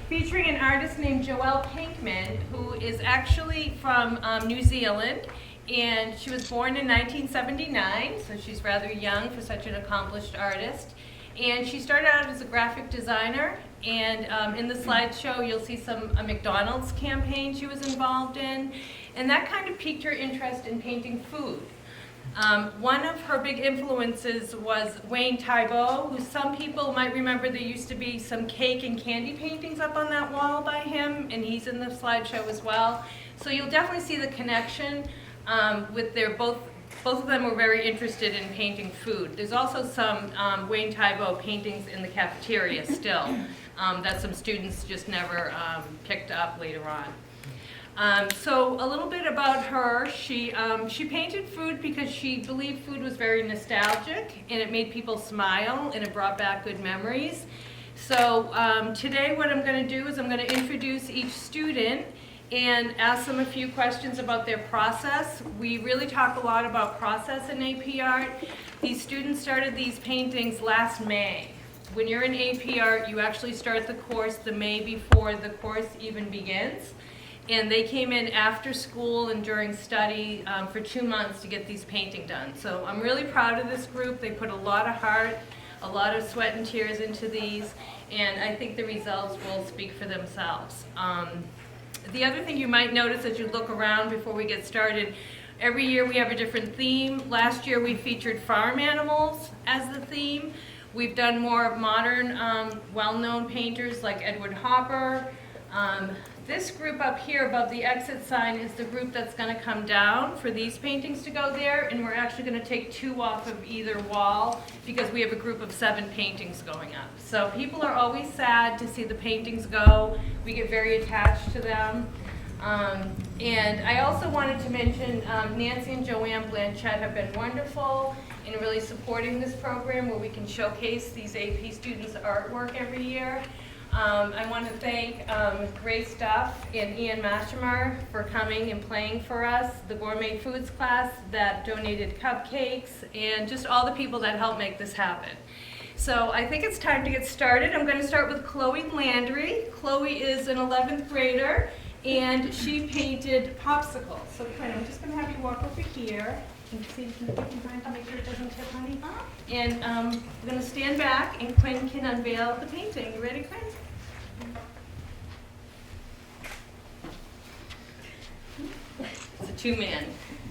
Featuring an artist named Joelle Pinkman, who is actually from New Zealand, and she was born in 1979, so she's rather young for such an accomplished artist. And she started out as a graphic designer, and in the slideshow you'll see a McDonald's campaign she was involved in, and that kind of piqued her interest in painting food. One of her big influences was Wayne Thiebaud, who some people might remember. There used to be some cake and candy paintings up on that wall by him, and he's in the slideshow as well. So you'll definitely see the connection with both of them were very interested in painting food. There's also some Wayne Thiebaud paintings in the cafeteria still that some students just never picked up later on. So a little bit about her. She painted food because she believed food was very nostalgic and it made people smile and it brought back good memories. So today what I'm going to do is I'm going to introduce each student and ask them a few questions about their process. We really talk a lot about process in AP Art. These students started these paintings last May. When you're in AP Art, you actually start the course the May before the course even begins. And they came in after school and during study for 2 months to get these painting done. So I'm really proud of this group. They put a lot of heart, a lot of sweat and tears into these, and I think the results will speak for themselves. The other thing you might notice as you look around before we get started, every year we have a different theme. Last year we featured farm animals as the theme. We've done more modern, well-known painters like Edward Hopper. This group up here above the exit sign is the group that's going to come down for these paintings to go there, and we're actually going to take 2 off of either wall because we have a group of 7 paintings going up. So people are always sad to see the paintings go. We get very attached to them. And I also wanted to mention Nancy and Joanne Blanchette have been wonderful in really supporting this program where we can showcase these AP students' artwork every year. I want to thank Grace Duff and Ian Mashimer for coming and playing for us, the gourmet foods class that donated cupcakes, and just all the people that helped make this happen. So I think it's time to get started. I'm going to start with Chloe Landry. Chloe is an 11th grader, and she painted popsicles. So Quinn, I'm just going to have you walk over here and see if you can get behind to make sure it doesn't tip, honey. And we're going to stand back, and Quinn can unveil the painting. You ready, Quinn? It's a 2-man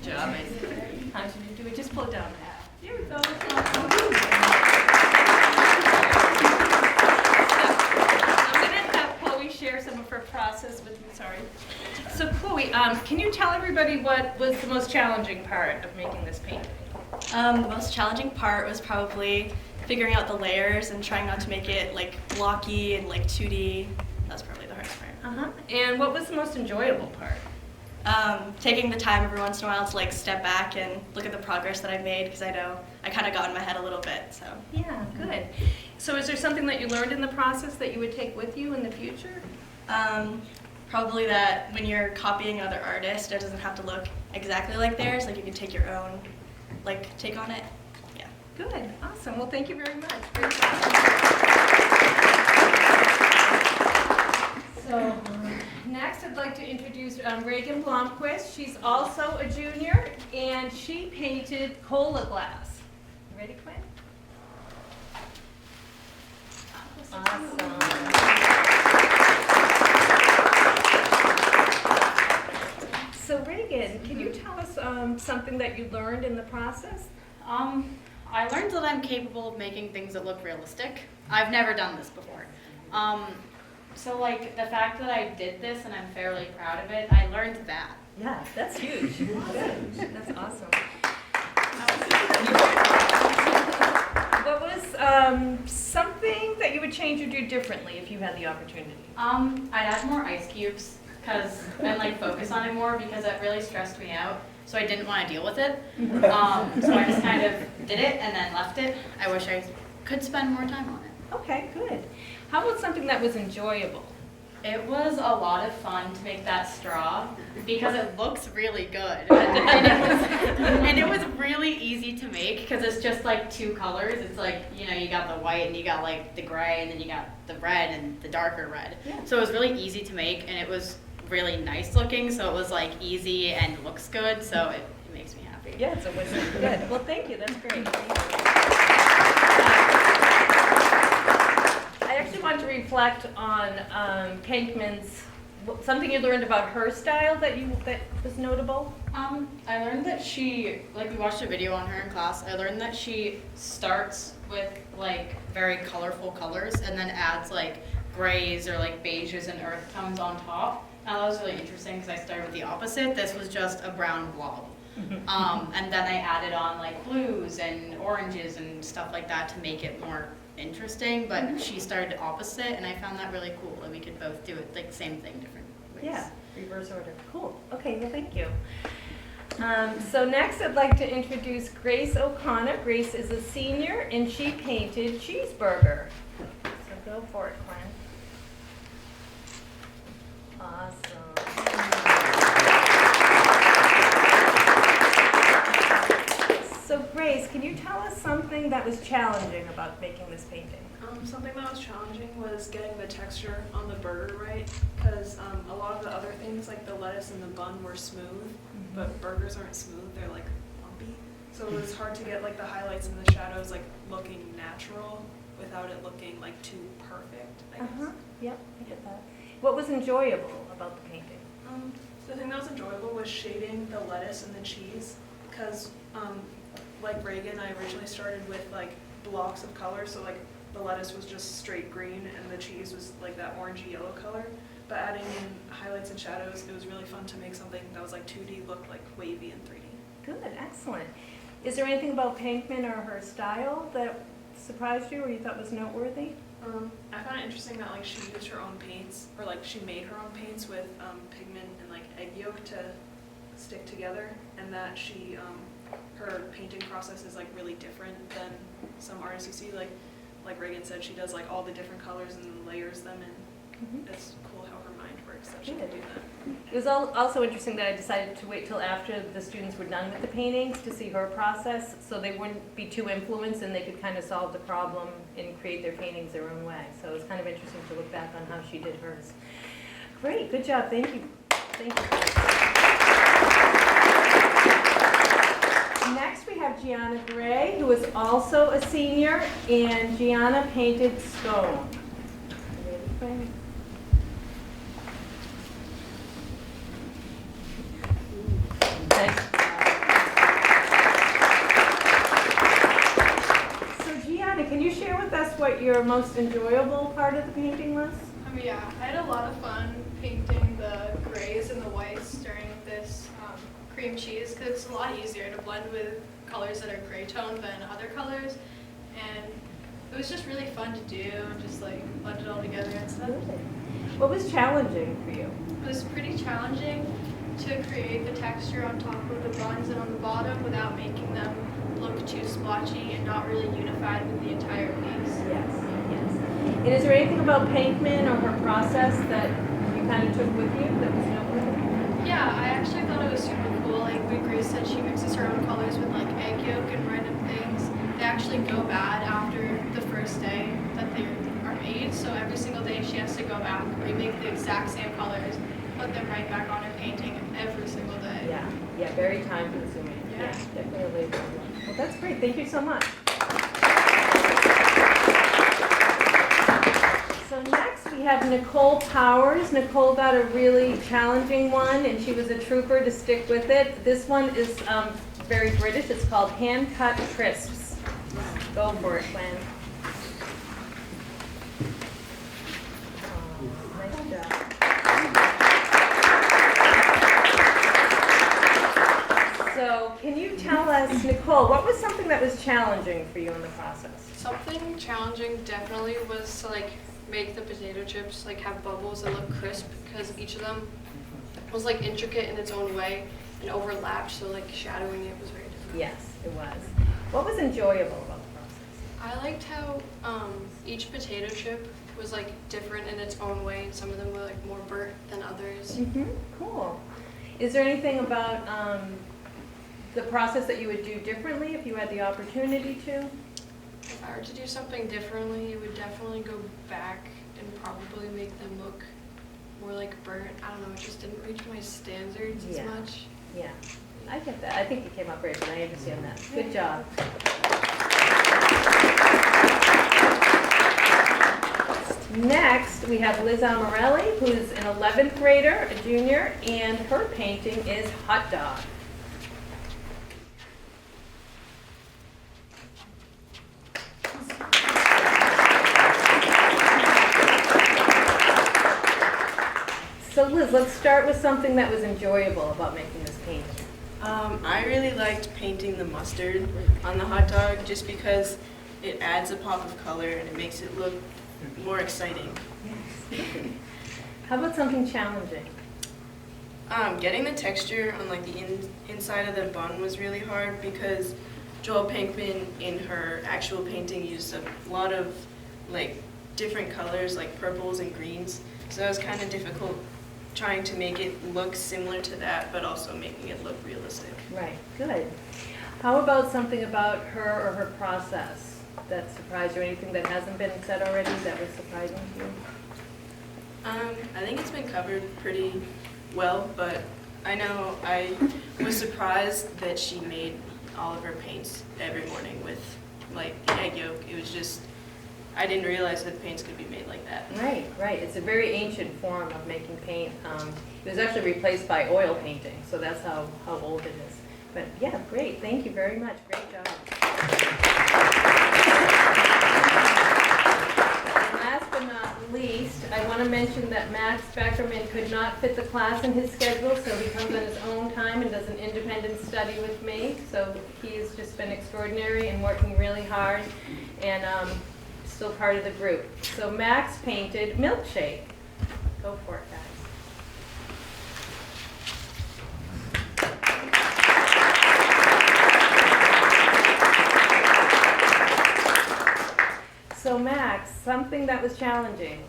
job. How should you do it? Just pull it down. Here we go. I'm going to have Chloe share some of her process with me. Sorry. So Chloe, can you tell everybody what was the most challenging part of making this painting? The most challenging part was probably figuring out the layers and trying not to make it like blocky and like 2D. That was probably the hardest part. And what was the most enjoyable part? Taking the time every once in a while to like step back and look at the progress that I've made, because I know I kind of got in my head a little bit. So Yeah, good. So is there something that you learned in the process that you would take with you in the future? probably that when you're copying another artist, it doesn't have to look exactly like theirs. Like you can take your own take on it. Yeah. Good, awesome. Well, thank you very much. So next I'd like to introduce Reagan Blomquist. She's also a junior, and she painted cola glass. Ready, Quinn? Awesome. So Reagan, can you tell us something that you learned in the process? I learned that I'm capable of making things that look realistic. I've never done this before. So like the fact that I did this and I'm fairly proud of it, I learned that. Yeah, that's huge. Good. That's awesome. What was something that you would change or do differently if you had the opportunity? I'd add more ice cubes and like focus on it more because it really stressed me out. So I didn't want to deal with it. So I just kind of did it and then left it. I wish I could spend more time on it. Okay, good. How about something that was enjoyable? It was a lot of fun to make that straw because it looks really good. And it was really easy to make because it's just like two colors. It's like, you got the white and you got like the gray and then you got the red and the darker red. Yeah. So it was really easy to make and it was really nice looking. So it was like easy and looks good. So it makes me happy. Yeah, it's a win. Good. Well, thank you. That's great. I actually want to reflect on Pinkman's, something you learned about her style that was notable. I learned that we watched a video on her in class. I learned that she starts with like very colorful colors and then adds like grays or like beiges and earth tones on top. Now that was really interesting because I started with the opposite. This was just a brown blob. And then I added on like blues and oranges and stuff like that to make it more interesting, but she started opposite and I found that really cool that we could both do it like same thing, different ways. Yeah, reverse order. Cool. Okay, well, thank you. So next I'd like to introduce Grace O'Connor. Grace is a senior and she painted Cheeseburger. So go for it, Quinn. Awesome. So Grace, can you tell us something that was challenging about making this painting? Something that was challenging was getting the texture on the burger right, because a lot of the other things like the lettuce and the bun were smooth, but burgers aren't smooth, they're like lumpy. So it was hard to get like the highlights and the shadows like looking natural without it looking like too perfect, I guess. Yep, I get that. What was enjoyable about the painting? The thing that was enjoyable was shading the lettuce and the cheese, because like Reagan, I originally started with like blocks of color, so like the lettuce was just straight green and the cheese was like that orangey yellow color. But adding in highlights and shadows, it was really fun to make something that was like 2D look like wavy in 3D. Good, excellent. Is there anything about Pinkman or her style that surprised you or you thought was noteworthy? I found it interesting that like she used her own paints, or like she made her own paints with pigment and like egg yolk to stick together, and that she her painting process is like really different than some artists you see. Like Reagan said, she does like all the different colors and layers them, and it's cool how her mind works that she can do that. It was also interesting that I decided to wait till after the students were done with the paintings to see her process, so they wouldn't be too influenced and they could kind of solve the problem and create their paintings their own way. So it was kind of interesting to look back on how she did hers. Great, good job, thank you. Thank you. Next we have Gianna Gray, who is also a senior, and Gianna painted Stone. Ready? So Gianna, can you share with us what your most enjoyable part of the painting was? Yeah, I had a lot of fun painting the grays and the whites during this cream cheese because it's a lot easier to blend with colors that are gray toned than other colors, and it was just really fun to do and just like blend it all together and stuff. What was challenging for you? It was pretty challenging to create the texture on top of the buns and on the bottom without making them look too splotchy and not really unified with the entire piece. Yes, yes. And is there anything about Pinkman or her process that you kind of took with you that was noteworthy? Yeah, I actually thought it was super cool. Like when Grace said she mixes her own colors with like egg yolk and random things, they actually go bad after the first day that they are made. So every single day she has to go back, remake the exact same colors, put them right back on her painting every single day. Yeah, yeah, very time consuming. Yeah. Definitely. Well, that's great. Thank you so much. So next we have Nicole Powers. Nicole got a really challenging one, and she was a trooper to stick with it. This one is very British. It's called Hand Cut Crisps. Go for it, Gwen. Oh, nice job. So can you tell us, Nicole, what was something that was challenging for you in the process? Something challenging definitely was to like make the potato chips like have bubbles and look crisp, because each of them was like intricate in its own way and overlapped, so like shadowing it was very different. Yes, it was. What was enjoyable about the process? I liked how each potato chip was like different in its own way, and some of them were like more burnt than others. Cool. Is there anything about the process that you would do differently if you had the opportunity to? If I were to do something differently, it would definitely go back and probably make them look more like burnt. I don't know, it just didn't reach my standards as Yeah. much. Yeah, I get that. I think you came up great, but I understand that. Good job. Next, we have Liz Amarelli, who's an 11th grader, a junior, and her painting is Hot Dog. So Liz, let's start with something that was enjoyable about making this painting. I really liked painting the mustard on the hot dog just because it adds a pop of color and it makes it look more exciting. How about something challenging? Getting the texture on like the inside of the bun was really hard because Joelle Pinkman in her actual painting used a lot of like different colors like purples and greens, so it was kind of difficult trying to make it look similar to that but also making it look realistic. Right, good. How about something about her or her process that surprised you? Anything that hasn't been said already that was surprising to you? I think it's been covered pretty well, but I know I was surprised that she made all of her paints every morning with like egg yolk. It was just, I didn't realize that paints could be made like that. Right, right. It's a very ancient form of making paint. It was actually replaced by oil painting, so that's how old it is. But yeah, great. Thank you very much. Great job. And last but not least, I want to mention that Max Beckerman could not fit the class in his schedule, so he comes on his own time and does an independent study with me. So he has just been extraordinary and working really hard, and still part of the group. So Max painted Milkshake. Go for it, guys. So Max, something that was challenging.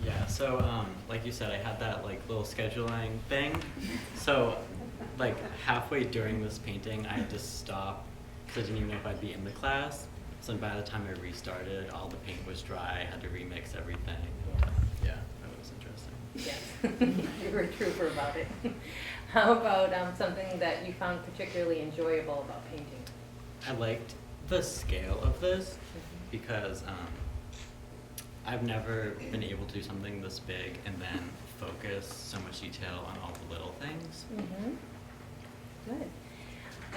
Yeah, so like you said, I had that like little scheduling thing. So like halfway during this painting, I had to stop because I didn't even know if I'd be in the class. So by the time I restarted, all the paint was dry. I had to remix everything. Yeah, that was interesting. Yes, you were a trooper about it. How about something that you found particularly enjoyable about painting? I liked the scale of this because I've never been able to do something this big and then focus so much detail on all the little things. Mm-hmm. Good.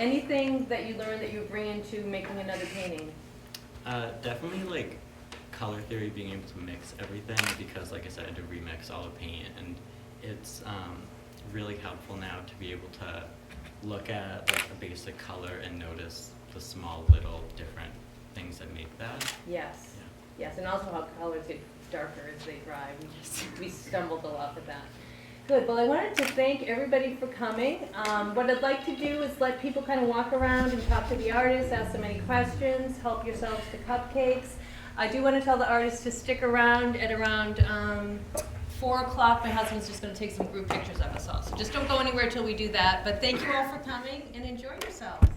Anything that you learned that you bring into making another painting? Definitely like color theory, being able to mix everything because like I said, I had to remix all the paint, and it's really helpful now to be able to look at like a basic color and notice the small little different things that make that. Yes. Yeah. Yes, and also how colors get darker as they dry. We stumbled a lot with that. Good, well, I wanted to thank everybody for coming. What I'd like to do is let people kind of walk around and talk to the artists, ask them any questions, help yourselves to cupcakes. I do want to tell the artists to stick around at around 4 o'clock. My husband's just going to take some group pictures of us all. So just don't go anywhere till we do that. But thank you all for coming and enjoy yourselves.